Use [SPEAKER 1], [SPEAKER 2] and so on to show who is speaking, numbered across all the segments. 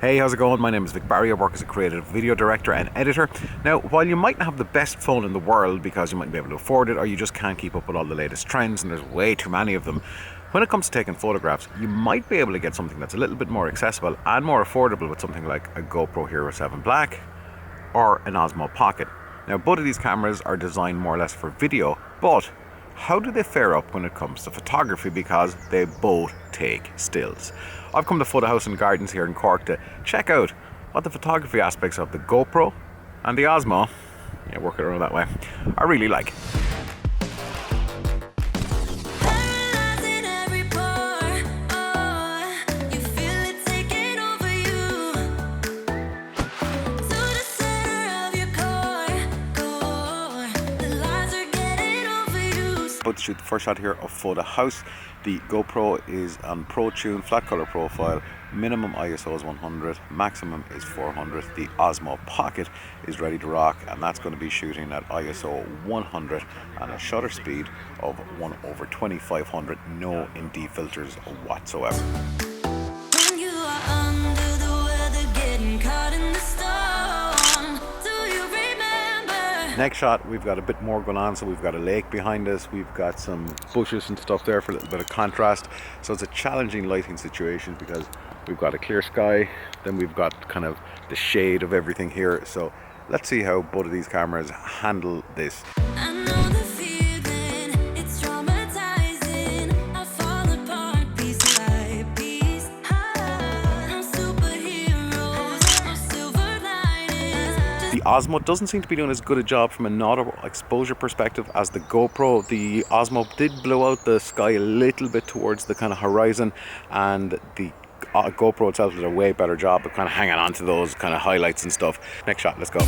[SPEAKER 1] Hey, how's it going? My name is Vic Barry. I work as a creative video director and editor. Now, while you might not have the best phone in the world because you mightn't be able to afford it or you just can't keep up with all the latest trends and there's way too many of them, when it comes to taking photographs, you might be able to get something that's a little bit more accessible and more affordable with something like a GoPro Hero 7 Black or an Osmo Pocket. Now, both of these cameras are designed more or less for video, but how do they fare up when it comes to photography, because they both take stills? I've come to Photo House and Gardens here in Cork to check out what the photography aspects of the GoPro and the Osmo, work it around that way, I really like. About to shoot the first shot here of Photo House. The GoPro is on Pro Tune, flat color profile, minimum ISO is 100, maximum is 400. The Osmo Pocket is ready to rock, and that's going to be shooting at ISO 100 and a shutter speed of 1/2500, no ND filters whatsoever. Next shot, we've got a bit more going on. So we've got a lake behind us, we've got some bushes and stuff there for a little bit of contrast. So it's a challenging lighting situation because we've got a clear sky, then we've got kind of the shade of everything here. So let's see how both of these cameras handle this. The Osmo doesn't seem to be doing as good a job from an auto exposure perspective as the GoPro. The Osmo did blow out the sky a little bit towards the kind of horizon, and the GoPro itself did a way better job of kind of hanging on to those kind of highlights and stuff. Next shot, let's go.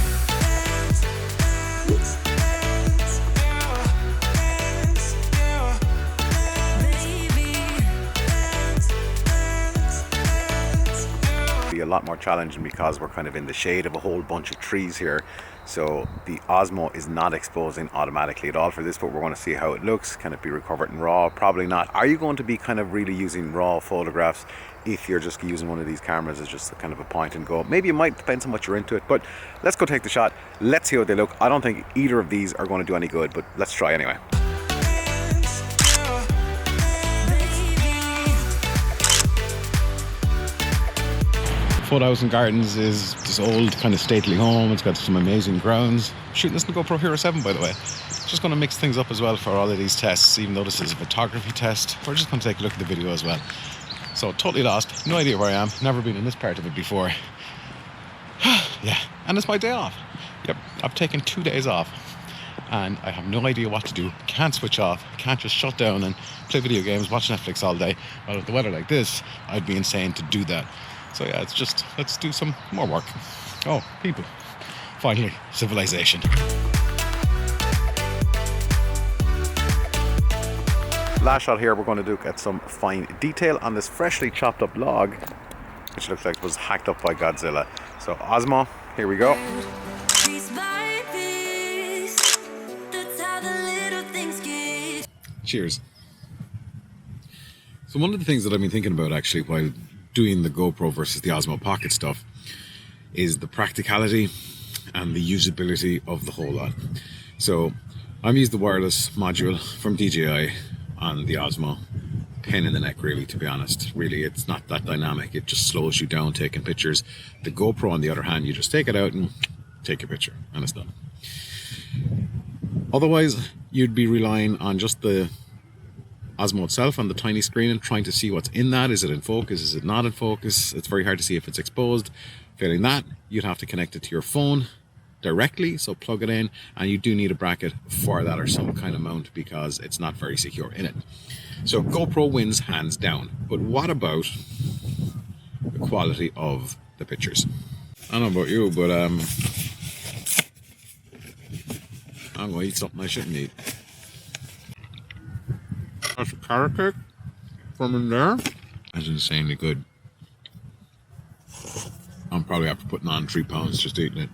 [SPEAKER 1] A lot more challenging because we're kind of in the shade of a whole bunch of trees here, so the Osmo is not exposing automatically at all for this, but we're going to see how it looks. Can it be recovered in RAW? Probably not. Are you going to be kind of really using RAW photographs if you're just using one of these cameras as just kind of a point and go? Maybe you might, depends on what you're into it, but let's go take the shot. Let's see how they look. I don't think either of these are going to do any good, but let's try anyway. Photo House and Gardens is this old kind of stately home. It's got some amazing grounds. Shooting this in the GoPro Hero 7, by the way. Just going to mix things up as well for all of these tests, even though this is a photography test. We're just going to take a look at the video as well. So totally lost, no idea where I am, never been in this part of it before. Yeah, and it's my day off. Yep, I've taken 2 days off and I have no idea what to do. Can't switch off, can't just shut down and play video games, watch Netflix all day. Well, with the weather like this, I'd be insane to do that. So yeah, it's just, let's do some more work. Oh, people. Finally, civilization. Last shot here, we're going to look at some fine detail on this freshly chopped up log, which looks like it was hacked up by Godzilla. So Osmo, here we go. Cheers. So one of the things that I've been thinking about actually while doing the GoPro versus the Osmo Pocket stuff is the practicality and the usability of the whole lot. So I've used the wireless module from DJI on the Osmo. Pain in the neck, really, to be honest. Really, it's not that dynamic. It just slows you down taking pictures. The GoPro, on the other hand, you just take it out and take a picture and it's done. Otherwise, you'd be relying on just the Osmo itself on the tiny screen and trying to see what's in that. Is it in focus? Is it not in focus? It's very hard to see if it's exposed. Failing that, you'd have to connect it to your phone directly, so plug it in, and you do need a bracket for that or some kind of mount because it's not very secure in it. So GoPro wins hands down. But what about the quality of the pictures? I don't know about you, but I'm going to eat something I shouldn't eat. That's a carrot cake from in there. That's insanely good. I'm probably after putting on 3 pounds just eating it.